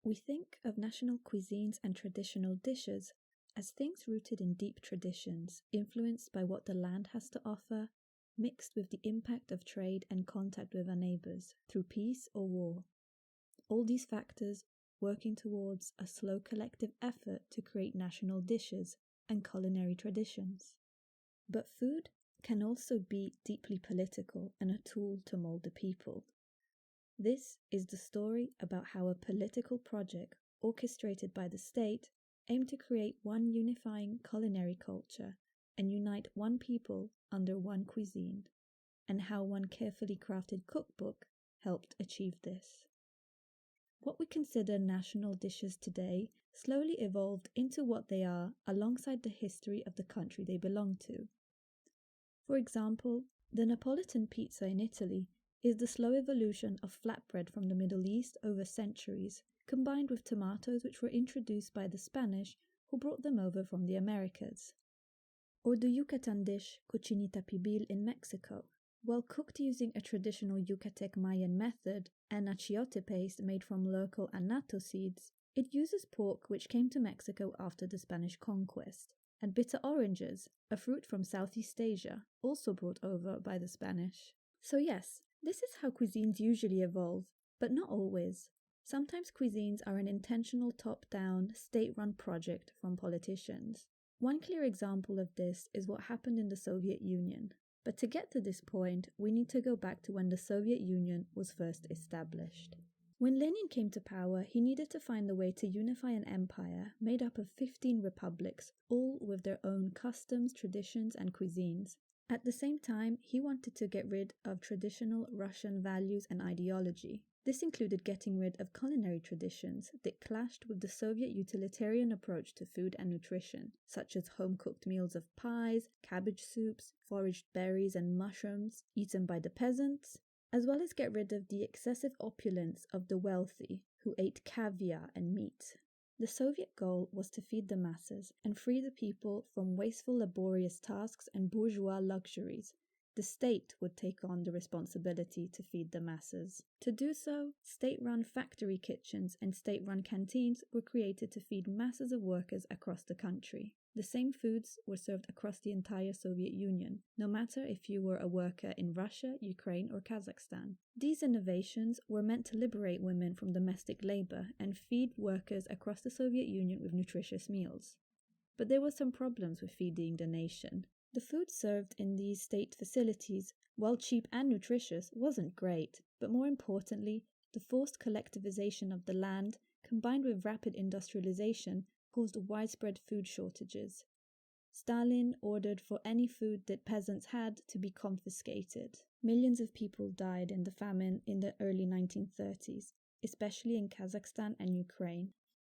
We think of national cuisines and traditional dishes as things rooted in deep traditions, influenced by what the land has to offer, mixed with the impact of trade and contact with our neighbours through peace or war. All these factors working towards a slow collective effort to create national dishes and culinary traditions. But food can also be deeply political and a tool to mould the people. This is the story about how a political project orchestrated by the state aimed to create one unifying culinary culture and unite one people under one cuisine, and how one carefully crafted cookbook helped achieve this. What we consider national dishes today slowly evolved into what they are alongside the history of the country they belong to. For example, the Neapolitan pizza in Italy is the slow evolution of flatbread from the Middle East over centuries, combined with tomatoes which were introduced by the Spanish who brought them over from the Americas. Or the Yucatan dish cochinita pibil in Mexico. While cooked using a traditional Yucatec Mayan method and achiote paste made from local annatto seeds, it uses pork which came to Mexico after the Spanish conquest, and bitter oranges, a fruit from Southeast Asia, also brought over by the Spanish. So yes, this is how cuisines usually evolve, but not always. Sometimes cuisines are an intentional top-down, state-run project from politicians. One clear example of this is what happened in the Soviet Union. But to get to this point, we need to go back to when the Soviet Union was first established. When Lenin came to power, he needed to find a way to unify an empire made up of 15 republics, all with their own customs, traditions, and cuisines. At the same time, he wanted to get rid of traditional Russian values and ideology. This included getting rid of culinary traditions that clashed with the Soviet utilitarian approach to food and nutrition, such as home-cooked meals of pies, cabbage soups, foraged berries and mushrooms eaten by the peasants, as well as get rid of the excessive opulence of the wealthy, who ate caviar and meat. The Soviet goal was to feed the masses and free the people from wasteful, laborious tasks and bourgeois luxuries. The state would take on the responsibility to feed the masses. To do so, state-run factory kitchens and state-run canteens were created to feed masses of workers across the country. The same foods were served across the entire Soviet Union, no matter if you were a worker in Russia, Ukraine, or Kazakhstan. These innovations were meant to liberate women from domestic labor and feed workers across the Soviet Union with nutritious meals. But there were some problems with feeding the nation. The food served in these state facilities, while cheap and nutritious, wasn't great, but more importantly, the forced collectivization of the land, combined with rapid industrialization, caused widespread food shortages. Stalin ordered for any food that peasants had to be confiscated. Millions of people died in the famine in the early 1930s, especially in Kazakhstan and Ukraine.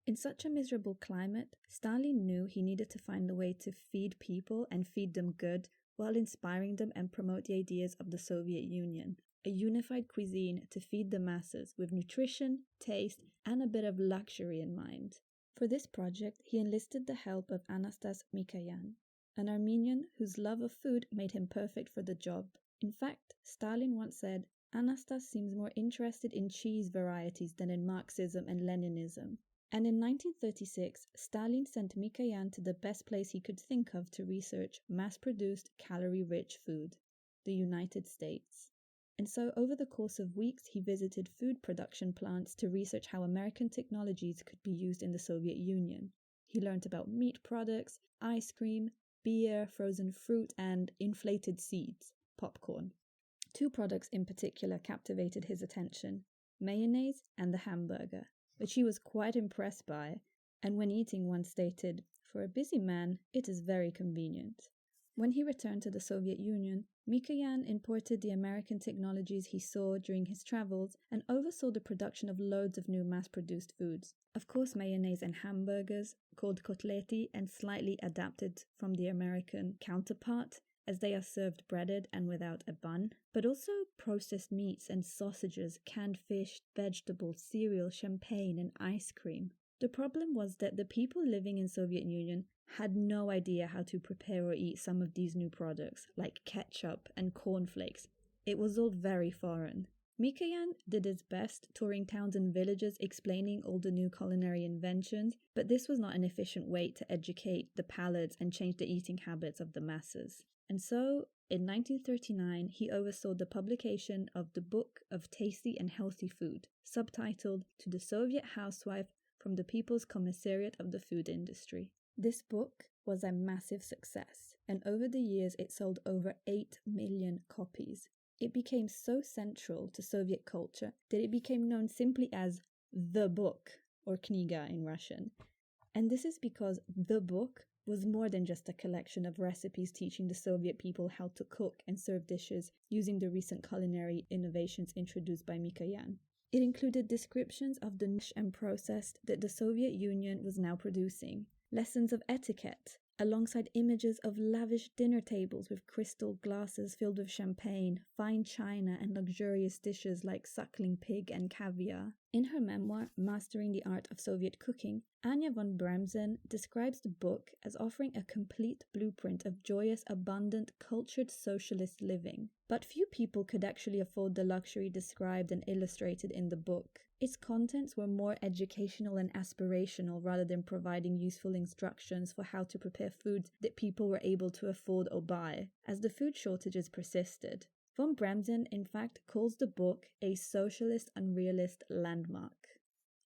In such a miserable climate, Stalin knew he needed to find a way to feed people and feed them good while inspiring them and promote the ideas of the Soviet Union, a unified cuisine to feed the masses with nutrition, taste, and a bit of luxury in mind. For this project, he enlisted the help of Anastas Mikoyan, an Armenian whose love of food made him perfect for the job. In fact, Stalin once said, "Anastas seems more interested in cheese varieties than in Marxism and Leninism." And in 1936, Stalin sent Mikoyan to the best place he could think of to research mass-produced, calorie-rich food, the United States. And so over the course of weeks, he visited food production plants to research how American technologies could be used in the Soviet Union. He learned about meat products, ice cream, beer, frozen fruit, and inflated seeds, popcorn. Two products in particular captivated his attention, mayonnaise and the hamburger, which he was quite impressed by, and when eating once stated, "For a busy man, it is very convenient." When he returned to the Soviet Union, Mikoyan imported the American technologies he saw during his travels and oversaw the production of loads of new mass-produced foods. Of course, mayonnaise and hamburgers, called kotleti and slightly adapted from the American counterpart, as they are served breaded and without a bun, but also processed meats and sausages, canned fish, vegetables, cereal, champagne, and ice cream. The problem was that the people living in Soviet Union had no idea how to prepare or eat some of these new products, like ketchup and cornflakes. It was all very foreign. Mikoyan did its best, touring towns and villages explaining all the new culinary inventions, but this was not an efficient way to educate the palates and change the eating habits of the masses. And so, in 1939, he oversaw the publication of the Book of Tasty and Healthy Food, subtitled To the Soviet Housewife from the People's Commissariat of the Food Industry. This book was a massive success, and over the years it sold over 8 million copies. It became so central to Soviet culture that it became known simply as the book, or kniga in Russian. And this is because the book was more than just a collection of recipes teaching the Soviet people how to cook and serve dishes using the recent culinary innovations introduced by Mikoyan. It included descriptions of the niche and process that the Soviet Union was now producing, lessons of etiquette, alongside images of lavish dinner tables with crystal glasses filled with champagne, fine china, and luxurious dishes like suckling pig and caviar. In her memoir, Mastering the Art of Soviet Cooking, Anya von Bremzen describes the book as offering a complete blueprint of joyous, abundant, cultured socialist living. But few people could actually afford the luxury described and illustrated in the book. Its contents were more educational and aspirational rather than providing useful instructions for how to prepare foods that people were able to afford or buy, as the food shortages persisted. Von Bremzen, in fact, calls the book a socialist unrealist landmark.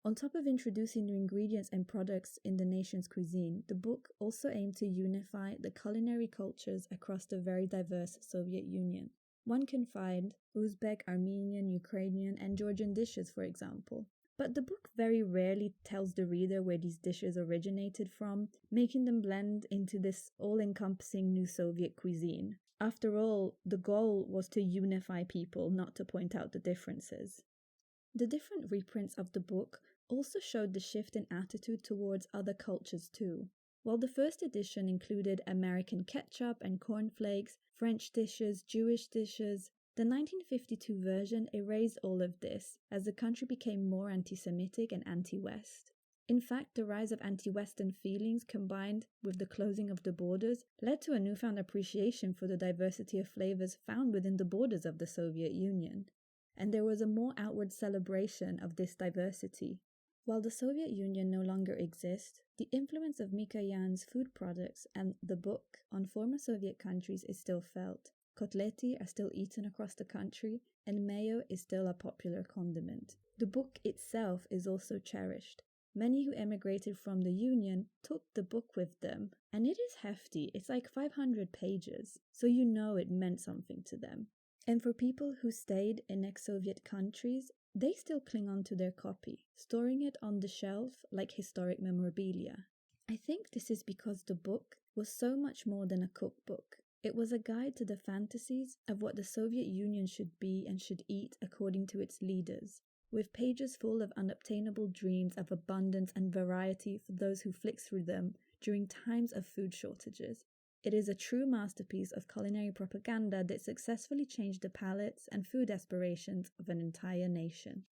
On top of introducing new ingredients and products in the nation's cuisine, the book also aimed to unify the culinary cultures across the very diverse Soviet Union. One can find Uzbek, Armenian, Ukrainian, and Georgian dishes, for example. But the book very rarely tells the reader where these dishes originated from, making them blend into this all-encompassing new Soviet cuisine. After all, the goal was to unify people, not to point out the differences. The different reprints of the book also showed the shift in attitude towards other cultures too. While the first edition included American ketchup and cornflakes, French dishes, Jewish dishes, the 1952 version erased all of this as the country became more anti-Semitic and anti-West. In fact, the rise of anti-Western feelings combined with the closing of the borders led to a newfound appreciation for the diversity of flavors found within the borders of the Soviet Union. And there was a more outward celebration of this diversity. While the Soviet Union no longer exists, the influence of Mikoyan's food products and the book on former Soviet countries is still felt. Kotleti are still eaten across the country, and mayo is still a popular condiment. The book itself is also cherished. Many who emigrated from the Union took the book with them, and it is hefty. It's like 500 pages, so you know it meant something to them. And for people who stayed in ex-Soviet countries, they still cling on to their copy, storing it on the shelf like historic memorabilia. I think this is because the book was so much more than a cookbook. It was a guide to the fantasies of what the Soviet Union should be and should eat according to its leaders, with pages full of unobtainable dreams of abundance and variety for those who flick through them during times of food shortages. It is a true masterpiece of culinary propaganda that successfully changed the palates and food aspirations of an entire nation.